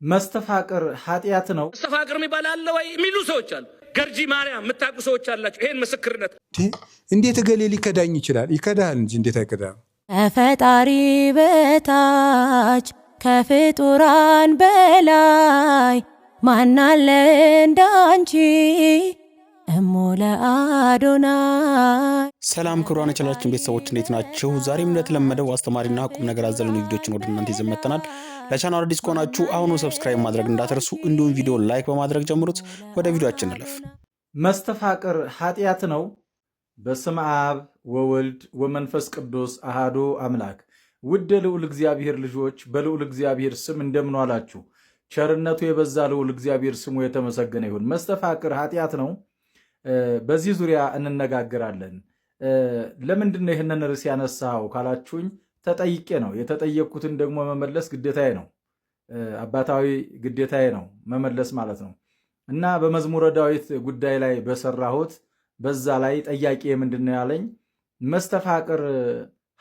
መስተፋቅር ኃጢአት ነው። መስተፋቅር የሚባል አለ ወይ የሚሉ ሰዎች አሉ። ገርጂ ማርያም የምታውቁ ሰዎች አላችሁ። ይሄን ምስክርነት እንዴት እገሌ ሊከዳኝ ይችላል? ይከዳል እንጂ እንዴት አይከዳም? ከፈጣሪ በታች ከፍጡራን በላይ ማናለ እንዳንቺ እሞ ለአዶናይ። ሰላም ክቡራን የቻናላችን ቤተሰቦች እንዴት ናችሁ? ዛሬም እንደተለመደው አስተማሪና ቁም ነገር አዘል ቪዲዮዎችን ወደ እናንተ ይዘን መጥተናል። ለቻናሉ አዲስ ከሆናችሁ አሁኑ ሰብስክራይብ ማድረግ እንዳትረሱ፣ እንዲሁም ቪዲዮ ላይክ በማድረግ ጀምሩት። ወደ ቪዲዮአችን እንለፍ። መስተፋቅር ኃጢአት ነው። በስመ አብ ወወልድ ወመንፈስ ቅዱስ አሃዱ አምላክ። ውድ ልዑል እግዚአብሔር ልጆች በልዑል እግዚአብሔር ስም እንደምን ዋላችሁ? ቸርነቱ የበዛ ልዑል እግዚአብሔር ስሙ የተመሰገነ ይሁን። መስተፋቅር ኃጢአት ነው። በዚህ ዙሪያ እንነጋገራለን። ለምንድነው ይህንን ርዕስ ያነሳው ካላችሁኝ ተጠይቄ ነው። የተጠየቅኩትን ደግሞ መመለስ ግዴታዬ ነው። አባታዊ ግዴታዬ ነው መመለስ ማለት ነው። እና በመዝሙረ ዳዊት ጉዳይ ላይ በሰራሁት በዛ ላይ ጠያቄ ምንድነው ያለኝ መስተፋቅር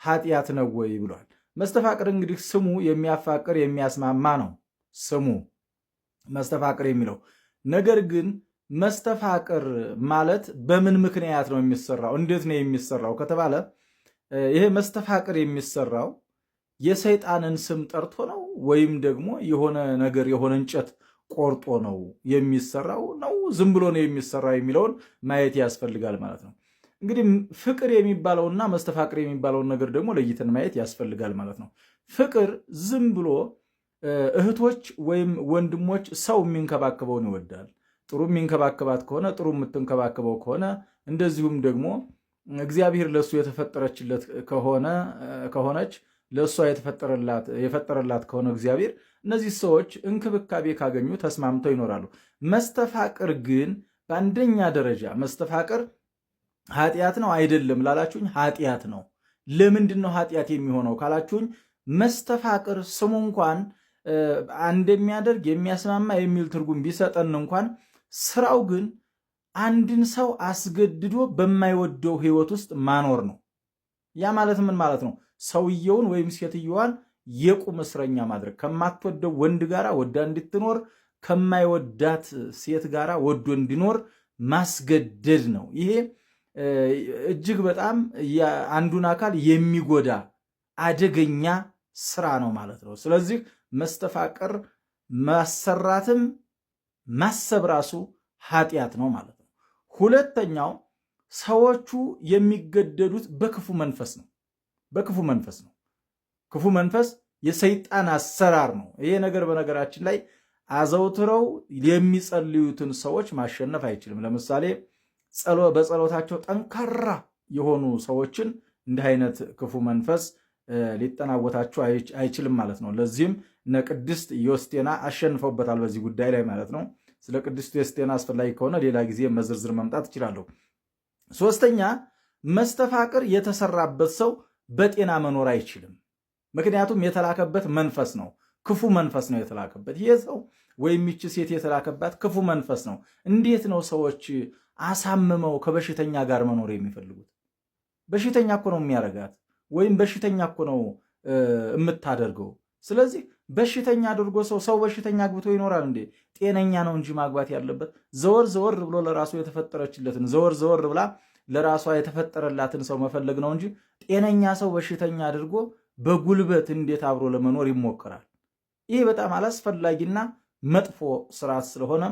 ኃጢአት ነው ወይ ብሏል። መስተፋቅር እንግዲህ ስሙ የሚያፋቅር የሚያስማማ ነው ስሙ መስተፋቅር የሚለው ነገር ግን መስተፋቅር ማለት በምን ምክንያት ነው የሚሰራው? እንዴት ነው የሚሰራው ከተባለ ይሄ መስተፋቅር የሚሰራው የሰይጣንን ስም ጠርቶ ነው ወይም ደግሞ የሆነ ነገር የሆነ እንጨት ቆርጦ ነው የሚሰራው ነው ዝም ብሎ ነው የሚሰራው የሚለውን ማየት ያስፈልጋል ማለት ነው። እንግዲህ ፍቅር የሚባለውና መስተፋቅር የሚባለውን ነገር ደግሞ ለይተን ማየት ያስፈልጋል ማለት ነው። ፍቅር ዝም ብሎ እህቶች ወይም ወንድሞች ሰው የሚንከባከበውን ይወዳል። ጥሩ የሚንከባከባት ከሆነ ጥሩ የምትንከባከበው ከሆነ እንደዚሁም ደግሞ እግዚአብሔር ለእሱ የተፈጠረችለት ከሆነች ለእሷ የፈጠረላት ከሆነ እግዚአብሔር እነዚህ ሰዎች እንክብካቤ ካገኙ ተስማምተው ይኖራሉ። መስተፋቅር ግን በአንደኛ ደረጃ መስተፋቅር ኃጢአት ነው አይደለም ላላችሁኝ፣ ኃጢአት ነው። ለምንድን ነው ኃጢአት የሚሆነው ካላችሁኝ፣ መስተፋቅር ስሙ እንኳን እንደሚያደርግ የሚያስማማ የሚል ትርጉም ቢሰጠን እንኳን ስራው ግን አንድን ሰው አስገድዶ በማይወደው ህይወት ውስጥ ማኖር ነው። ያ ማለት ምን ማለት ነው? ሰውየውን ወይም ሴትየዋን የቁም እስረኛ ማድረግ፣ ከማትወደው ወንድ ጋር ወዳ እንድትኖር ከማይወዳት ሴት ጋር ወዶ እንዲኖር ማስገደድ ነው። ይሄ እጅግ በጣም አንዱን አካል የሚጎዳ አደገኛ ስራ ነው ማለት ነው። ስለዚህ መስተፋቅር ማሰራትም ማሰብ ራሱ ኃጢአት ነው ማለት ነው። ሁለተኛው ሰዎቹ የሚገደዱት በክፉ መንፈስ ነው። በክፉ መንፈስ ነው። ክፉ መንፈስ የሰይጣን አሰራር ነው። ይሄ ነገር በነገራችን ላይ አዘውትረው የሚጸልዩትን ሰዎች ማሸነፍ አይችልም። ለምሳሌ በጸሎታቸው ጠንካራ የሆኑ ሰዎችን እንዲህ አይነት ክፉ መንፈስ ሊጠናወታቸው አይችልም ማለት ነው። ለዚህም እነ ቅድስት ዮስቴና አሸንፈውበታል በዚህ ጉዳይ ላይ ማለት ነው። ስለ ቅድስት ዮስቴና አስፈላጊ ከሆነ ሌላ ጊዜ መዝርዝር መምጣት እችላለሁ። ሶስተኛ መስተፋቅር የተሰራበት ሰው በጤና መኖር አይችልም። ምክንያቱም የተላከበት መንፈስ ነው፣ ክፉ መንፈስ ነው የተላከበት። ይህ ሰው ወይም ይቺ ሴት የተላከባት ክፉ መንፈስ ነው። እንዴት ነው ሰዎች አሳምመው ከበሽተኛ ጋር መኖር የሚፈልጉት? በሽተኛ እኮ ነው የሚያረጋት ወይም በሽተኛ እኮ ነው የምታደርገው። ስለዚህ በሽተኛ አድርጎ ሰው በሽተኛ አግብቶ ይኖራል እንዴ? ጤነኛ ነው እንጂ ማግባት ያለበት። ዘወር ዘወር ብሎ ለራሱ የተፈጠረችለትን ዘወር ብላ ለራሷ የተፈጠረላትን ሰው መፈለግ ነው እንጂ ጤነኛ ሰው በሽተኛ አድርጎ በጉልበት እንዴት አብሮ ለመኖር ይሞክራል? ይህ በጣም አላስፈላጊና መጥፎ ስርዓት ስለሆነ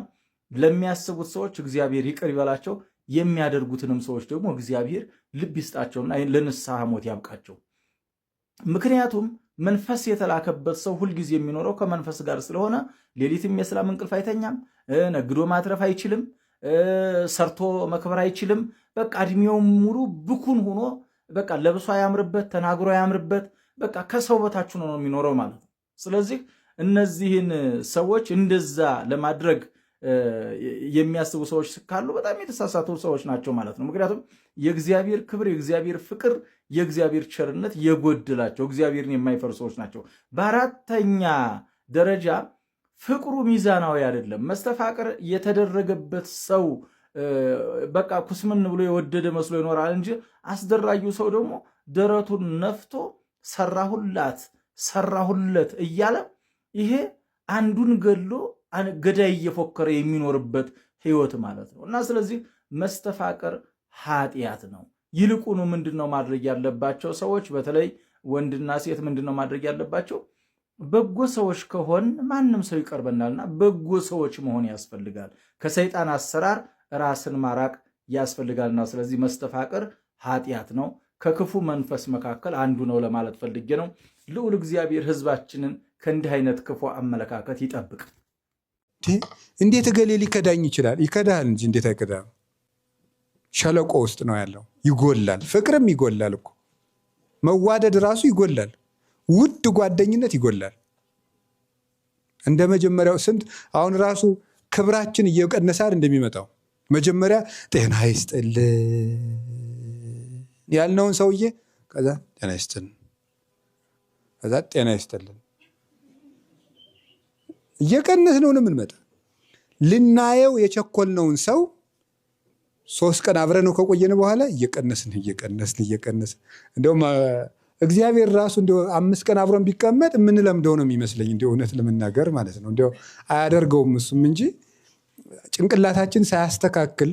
ለሚያስቡት ሰዎች እግዚአብሔር ይቅር ይበላቸው፣ የሚያደርጉትንም ሰዎች ደግሞ እግዚአብሔር ልብ ይስጣቸውና ለንስሐ ሞት ያብቃቸው። ምክንያቱም መንፈስ የተላከበት ሰው ሁልጊዜ የሚኖረው ከመንፈስ ጋር ስለሆነ ሌሊትም የሰላም እንቅልፍ አይተኛም፣ ነግዶ ማትረፍ አይችልም፣ ሰርቶ መክበር አይችልም። በቃ እድሜውም ሙሉ ብኩን ሆኖ በቃ ለብሶ አያምርበት፣ ተናግሮ አያምርበት፣ በቃ ከሰው በታች ሆኖ ነው የሚኖረው ማለት ነው። ስለዚህ እነዚህን ሰዎች እንደዛ ለማድረግ የሚያስቡ ሰዎች ካሉ በጣም የተሳሳቱ ሰዎች ናቸው ማለት ነው። ምክንያቱም የእግዚአብሔር ክብር፣ የእግዚአብሔር ፍቅር፣ የእግዚአብሔር ቸርነት የጎደላቸው እግዚአብሔርን የማይፈሩ ሰዎች ናቸው። በአራተኛ ደረጃ ፍቅሩ ሚዛናዊ አይደለም። መስተፋቅር የተደረገበት ሰው በቃ ኩስምን ብሎ የወደደ መስሎ ይኖራል እንጂ አስደራጊው ሰው ደግሞ ደረቱን ነፍቶ ሰራሁለት እያለ ይሄ አንዱን ገሎ ገዳይ እየፎከረ የሚኖርበት ህይወት ማለት ነው። እና ስለዚህ መስተፋቅር ኃጢአት ነው። ይልቁኑ ምንድነው ማድረግ ያለባቸው ሰዎች፣ በተለይ ወንድና ሴት ምንድነው ማድረግ ያለባቸው? በጎ ሰዎች ከሆን ማንም ሰው ይቀርበናልና በጎ ሰዎች መሆን ያስፈልጋል። ከሰይጣን አሰራር ራስን ማራቅ ያስፈልጋልና ስለዚህ መስተፋቅር ኃጢአት ነው፣ ከክፉ መንፈስ መካከል አንዱ ነው ለማለት ፈልጌ ነው። ልዑል እግዚአብሔር ህዝባችንን ከእንዲህ አይነት ክፉ አመለካከት ይጠብቅ። እንዴት እገሌ ሊከዳኝ ይችላል? ይከዳል እንጂ እንዴት አይከዳም? ሸለቆ ውስጥ ነው ያለው። ይጎላል፣ ፍቅርም ይጎላል እኮ መዋደድ ራሱ ይጎላል። ውድ ጓደኝነት ይጎላል። እንደ መጀመሪያው ስንት አሁን ራሱ ክብራችን እየቀነሳል እንደሚመጣው መጀመሪያ ጤና ይስጥልን ያልነውን ሰውዬ ከዛ ጤና ይስጥልን ከዛ ጤና ይስጥልን እየቀነስነው ነው የምንመጣ። ልናየው የቸኮልነውን ሰው 3 ቀን አብረነው ከቆየን በኋላ እየቀነስን እንደውም እግዚአብሔር ራሱ እንደው 5 ቀን አብሮን ቢቀመጥ የምንለምደው ነው የሚመስለኝ፣ እንደው እውነት ለመናገር ማለት ነው። እንደው አያደርገውም እሱም እንጂ ጭንቅላታችን ሳያስተካክል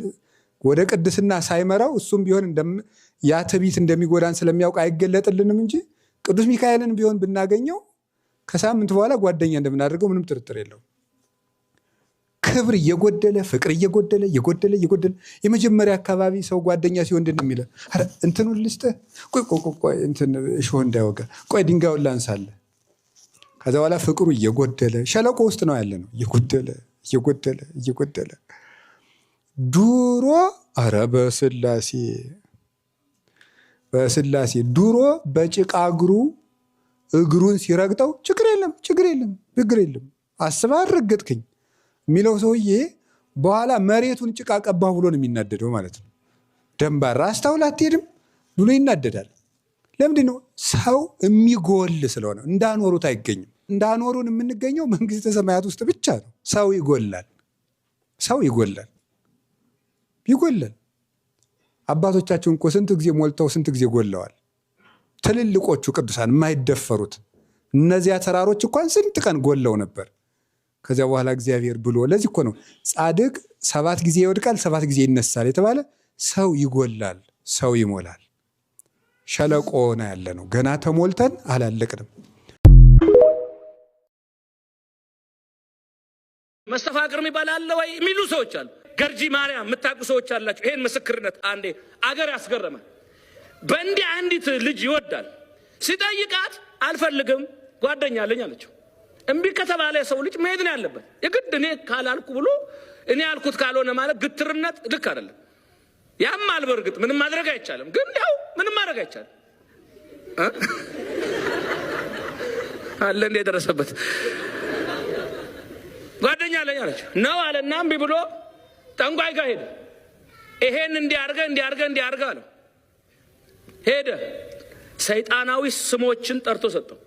ወደ ቅድስና ሳይመራው እሱም ቢሆን ያ ትዕቢት እንደሚጎዳን ስለሚያውቅ አይገለጥልንም እንጂ ቅዱስ ሚካኤልን ቢሆን ብናገኘው ከሳምንት በኋላ ጓደኛ እንደምናደርገው ምንም ጥርጥር የለውም። ክብር እየጎደለ ፍቅር እየጎደለ የመጀመሪያ አካባቢ ሰው ጓደኛ ሲሆን እንድን የሚለ እንትኑን ልስጥህ፣ ቆይ እንትን እሾህ እንዳይወጋ፣ ቆይ ድንጋዩን ላንሳለ። ከዛ በኋላ ፍቅሩ እየጎደለ ሸለቆ ውስጥ ነው ያለ ነው። እየጎደለ ዱሮ ኧረ በስላሴ ዱሮ በጭቃ እግሩን ሲረግጠው ችግር የለም አስባ ረገጥክኝ የሚለው ሰውዬ በኋላ መሬቱን ጭቃ ቀባ ብሎ ነው የሚናደደው ማለት ነው። ደንባራ አስታውል አትሄድም ብሎ ይናደዳል። ለምንድን ነው? ሰው የሚጎል ስለሆነ። እንዳኖሩት አይገኝም። እንዳኖሩን የምንገኘው መንግስተ ሰማያት ውስጥ ብቻ ነው። ሰው ይጎላል። አባቶቻችን እኮ ስንት ጊዜ ሞልተው ስንት ጊዜ ጎለዋል። ትልልቆቹ ቅዱሳን የማይደፈሩት እነዚያ ተራሮች እንኳን ስንት ቀን ጎለው ነበር። ከዚያ በኋላ እግዚአብሔር ብሎ ለዚህ እኮ ነው ጻድቅ 7 ጊዜ ይወድቃል 7 ጊዜ ይነሳል የተባለ። ሰው ይጎላል፣ ሰው ይሞላል። ሸለቆ ነው ያለ ነው። ገና ተሞልተን አላለቅንም። መስተፋቅር የሚባል አለ ወይ የሚሉ ሰዎች አሉ። ገርጂ ማርያም የምታውቁ ሰዎች አላችሁ። ይሄን ምስክርነት አንዴ አገር ያስገረማል። በእንዲህ አንዲት ልጅ ይወዳል። ሲጠይቃት አልፈልግም ጓደኛ አለኝ አለችው። እምቢ ከተባለ ሰው ልጅ መሄድ ነው ያለበት። የግድ እኔ ካላልኩ ብሎ እኔ ያልኩት ካልሆነ ማለት ግትርነት ልክ አይደለም። ያማል፣ በርግጥ ምንም ማድረግ አይቻልም። ግን ያው ምንም ማድረግ አይቻልም አለ እንደ ደረሰበት ጓደኛ አለኝ አለችው ነው አለና እምቢ ብሎ ጠንቋይ ጋር ሄደ። ይሄን እንዲያርገ አለው። ሄደ። ሰይጣናዊ ስሞችን ጠርቶ ሰጠው።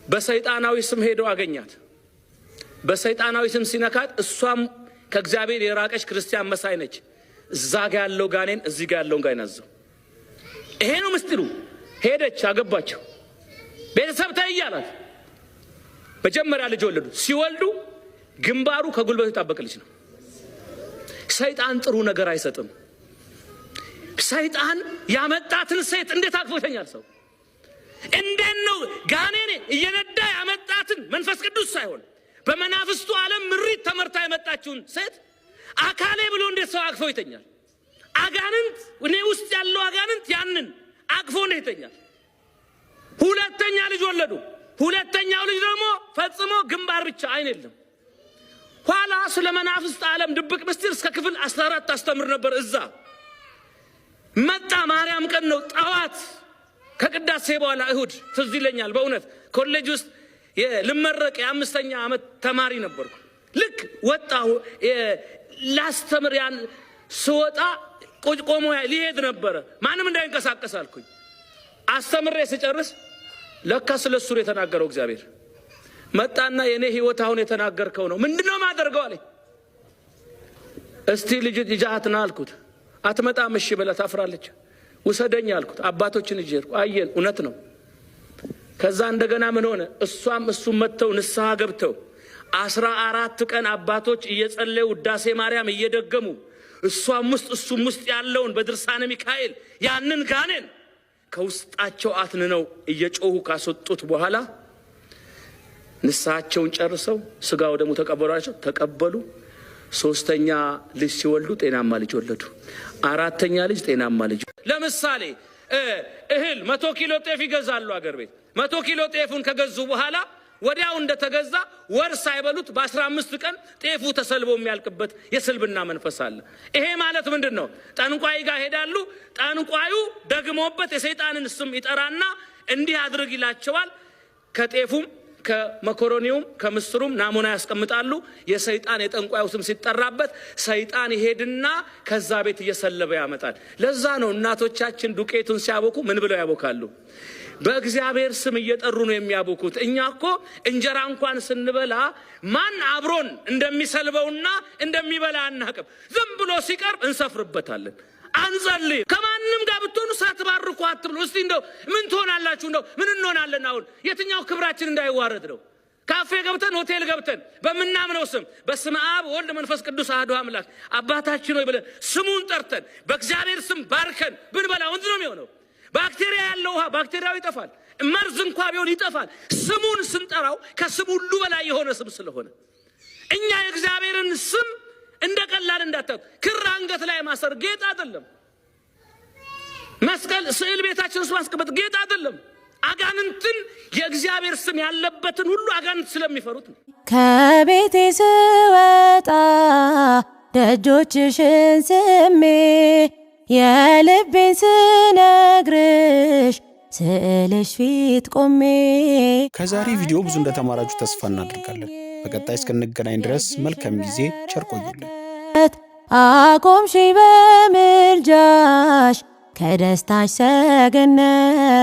በሰይጣናዊ ስም ሄዶ አገኛት። በሰይጣናዊ ስም ሲነካት እሷም ከእግዚአብሔር የራቀች ክርስቲያን መሳይ ነች። እዛ ጋ ያለው ጋኔን እዚህ ጋ ያለውን ጋኔን አዘው። ይሄ ነው ምስጢሩ። ሄደች፣ አገባቸው። ቤተሰብ ተይያላት። መጀመሪያ ልጅ ወለዱ። ሲወልዱ ግንባሩ ከጉልበቱ የጣበቀ ልጅ ነው። ሰይጣን ጥሩ ነገር አይሰጥም። ሰይጣን ያመጣትን ሴት እንዴት አቅፎ ይተኛል ሰው? እንዴት ነው ጋኔን እየነዳ ያመጣትን መንፈስ ቅዱስ ሳይሆን በመናፍስቱ ዓለም ምሪት ተመርታ የመጣችውን ሴት አካሌ ብሎ እንዴት ሰው አቅፎ ይተኛል? አጋንንት እኔ ውስጥ ያለው አጋንንት ያንን አቅፎ እንዴት ይተኛል? ሁለተኛ ልጅ ወለዱ። ሁለተኛው ልጅ ደግሞ ፈጽሞ ግንባር ብቻ አይን የለም። ኋላ ስለ መናፍስት ዓለም ድብቅ ምስጢር እስከ ክፍል 14 አስተምር ነበር። እዛ መጣ። ማርያም ቀን ነው ጠዋት ከቅዳሴ በኋላ እሁድ ትዝ ይለኛል። በእውነት ኮሌጅ ውስጥ ልመረቅ የ5ኛ ዓመት ተማሪ ነበርኩ። ልክ ወጣሁ ላስተምር። ያን ስወጣ ቆሞ ሊሄድ ነበረ። ማንም እንዳይንቀሳቀስ አልኩኝ። አስተምሬ ስጨርስ ለካ ስለሱ የተናገረው እግዚአብሔር መጣና የኔ ህይወት አሁን የተናገርከው ነው። ምንድነው ማደርገው አለኝ። እስቲ ልጅህና አልኩት። አትመጣም። እሺ ብላ ታፍራለች። ውሰደኝ አልኩት። አባቶችን እጄ አየን። እውነት ነው። ከዛ እንደገና ምን ሆነ? እሷም እሱም መጥተው ንስሐ ገብተው 14 ቀን አባቶች እየጸለዩ ውዳሴ ማርያም እየደገሙ እሷም ውስጥ እሱም ውስጥ ያለውን በድርሳነ ሚካኤል ያንን ጋኔን ከውስጣቸው አትንነው እየጮሁ ካስወጡት በኋላ ንስሐቸውን ጨርሰው ስጋው ደግሞ ተቀበሉ። 3ኛ ልጅ ሲወልዱ ጤናማ ልጅ ወለዱ። 4ኛ ልጅ ጤናማ ልጅ። ለምሳሌ እህል 100 ኪሎ ጤፍ ይገዛሉ አገር ቤት። 100 ኪሎ ጤፉን ከገዙ በኋላ ወዲያው እንደተገዛ ወር ሳይበሉት በ15 ቀን ጤፉ ተሰልቦ የሚያልቅበት የስልብና መንፈስ አለ። ይሄ ማለት ምንድነው? ጠንቋይ ጋር ሄዳሉ። ጠንቋዩ ደግሞበት የሰይጣንን ስም ይጠራና እንዲህ አድርግ ይላቸዋል። ከጤፉም ከመኮሮኒውም ከምስሩም ናሙና ያስቀምጣሉ። የሰይጣን የጠንቋዩ ስም ሲጠራበት ሰይጣን ይሄድና ከዛ ቤት እየሰለበ ያመጣል። ለዛ ነው እናቶቻችን ዱቄቱን ሲያቦኩ ምን ብለው ያቦካሉ? በእግዚአብሔር ስም እየጠሩ ነው የሚያቦኩት። እኛ እኮ እንጀራ እንኳን ስንበላ ማን አብሮን እንደሚሰልበውና እንደሚበላ አናቅም። ዝም ብሎ ሲቀርብ እንሰፍርበታለን። አንጸልይ። ከማንም ጋር ብትሆኑ ሳትባርኩ አትብሉ። እስቲ እንደው ምን ትሆናላችሁ? እንደው ምን እንሆናለን? አሁን የትኛው ክብራችን እንዳይዋረድ ነው? ካፌ ገብተን ሆቴል ገብተን በምናምነው ስም በስመ አብ ወልድ መንፈስ ቅዱስ አሐዱ አምላክ አባታችን ሆይ ብለን ስሙን ጠርተን በእግዚአብሔር ስም ባርከን ብንበላ ወንድ ነው የሚሆነው። ባክቴሪያ ያለው ውሃ ባክቴሪያው ይጠፋል። መርዝ እንኳ ቢሆን ይጠፋል። ስሙን ስንጠራው ከስም ሁሉ በላይ የሆነ ስም ስለሆነ እኛ የእግዚአብሔርን ስም እንደ ቀላል እንዳታዩት። ክር አንገት ላይ ማሰር ጌጥ አይደለም። መስቀል ስዕል ቤታችን ውስጥ ማስቀመጥ ጌጥ አይደለም። አጋንንትን የእግዚአብሔር ስም ያለበትን ሁሉ አጋንንት ስለሚፈሩት ነው። ከቤቴ ስወጣ ደጆችሽን ስሜ የልቤን ስነግርሽ ስዕልሽ ፊት ቆሜ። ከዛሬ ቪዲዮ ብዙ እንደተማራችሁ ተስፋ እናደርጋለን። በቀጣይ እስክንገናኝ ድረስ መልካም ጊዜ፣ ቸር ቆዩልን። አቆምሽ በምልጃሽ ከደስታሽ ሰገነት